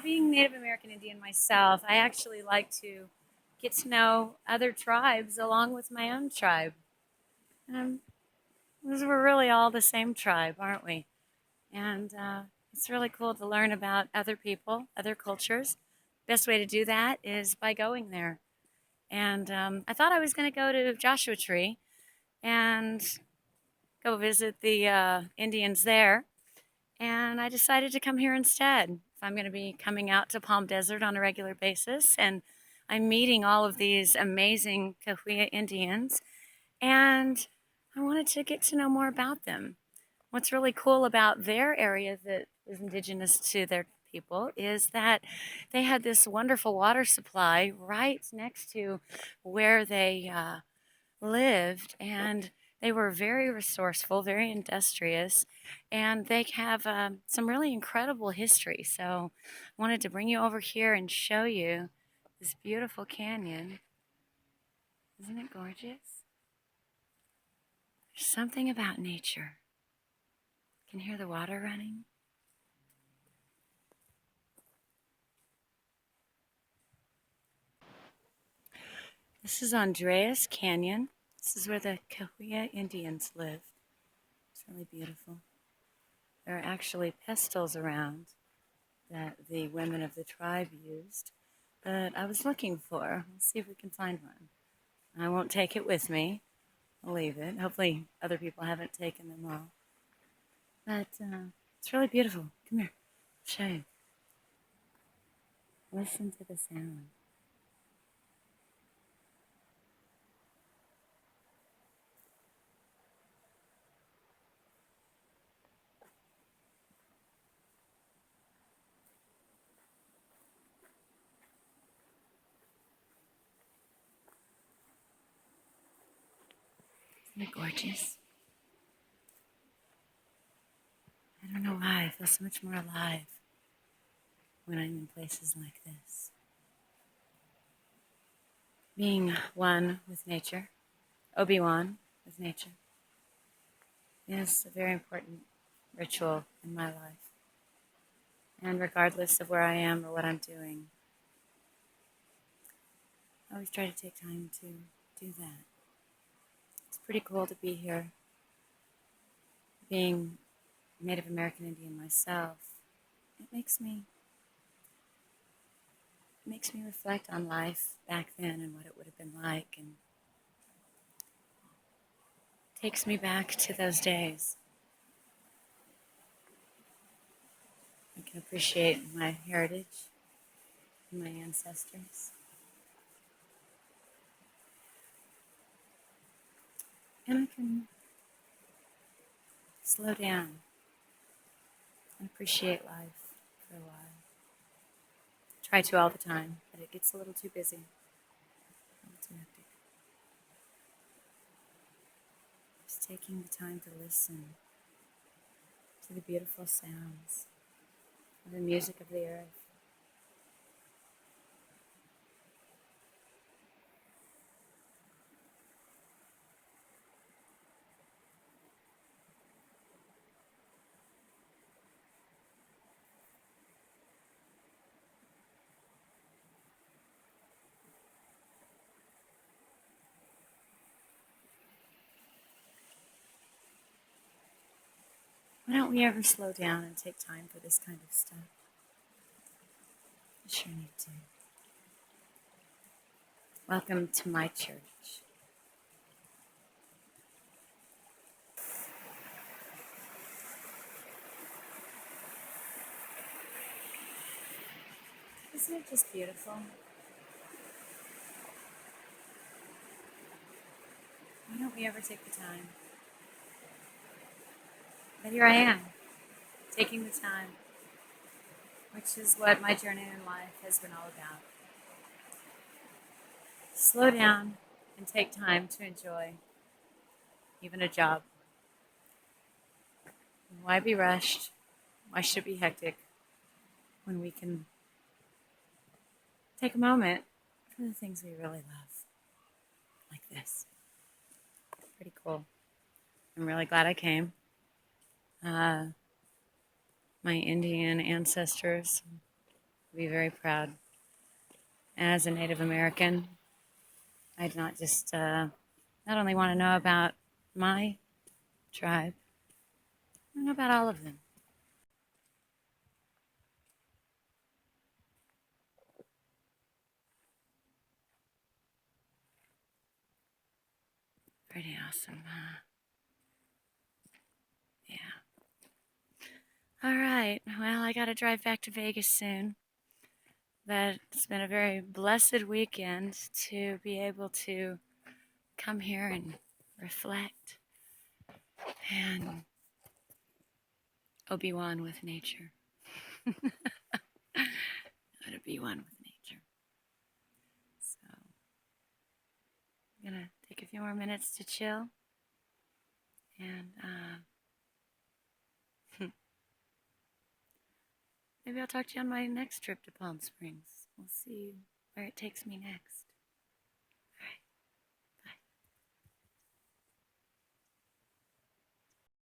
being Native American Indian myself, I actually like to get to know other tribes along with my own tribe. Um, because we're really all the same tribe, aren't we? And it's really cool to learn about other people, other cultures. Best way to do that is by going there. And I thought I was going to go to Joshua Tree and go visit the Indians there. And I decided to come here instead. If I'm going to be coming out to Palm Desert on a regular basis, and I'm meeting all of these amazing Cahuilla Indians, and I wanted to get to know more about them. What's really cool about their area that is indigenous to their people is that they had this wonderful water supply right next to where they lived, and they were very resourceful, very industrious, and they have some really incredible history. So I wanted to bring you over here and show you this beautiful canyon. Isn't it gorgeous? There's something about nature. You can hear the water running. This is Andreas Canyon. This is where the Cahuilla Indians live. It's really beautiful. There are actually pestles around that the women of the tribe used that I was looking for. Let's see if we can find one. I won't take it with me. I'll leave it. Hopefully other people haven't taken them all. But it's really beautiful. Come here. I'll show you. Listen to the sound. Isn't it gorgeous? I don't know why. I feel so much more alive when I'm in places like this. Being one with nature, Obi-Wan with nature, is a very important ritual in my life. And regardless of where I am or what I'm doing, I always try to take time to do that. It's pretty cool to be here. Being Native American Indian myself, it makes me reflect on life back then and what it would have been like, and takes me back to those days. I can appreciate my heritage and my ancestors. And I can slow down and appreciate life for a while. Try to all the time, but it gets a little too busy, a little too hectic. Just taking the time to listen to the beautiful sounds of the music of the earth. Why don't we ever slow down and take time for this kind of stuff? I sure need to. Welcome to my church. Isn't it just beautiful? Why don't we ever take the time? But here I am, taking the time, which is what my journey in life has been all about. Slow down and take time to enjoy even a job. Why be rushed? Why should it be hectic when we can take a moment for the things we really love, like this? Pretty cool. I'm really glad I came. My Indian ancestors be very proud. As a Native American, I'd not just not only want to know about my tribe, I know about all of them. Pretty awesome, huh? Yeah. All right. Well, I got to drive back to Vegas soon. But it's been a very blessed weekend to be able to come here and reflect and be one with nature. How to be one with nature. So I'm gonna take a few more minutes to chill, and maybe I'll talk to you on my next trip to Palm Springs. We'll see where it takes me next.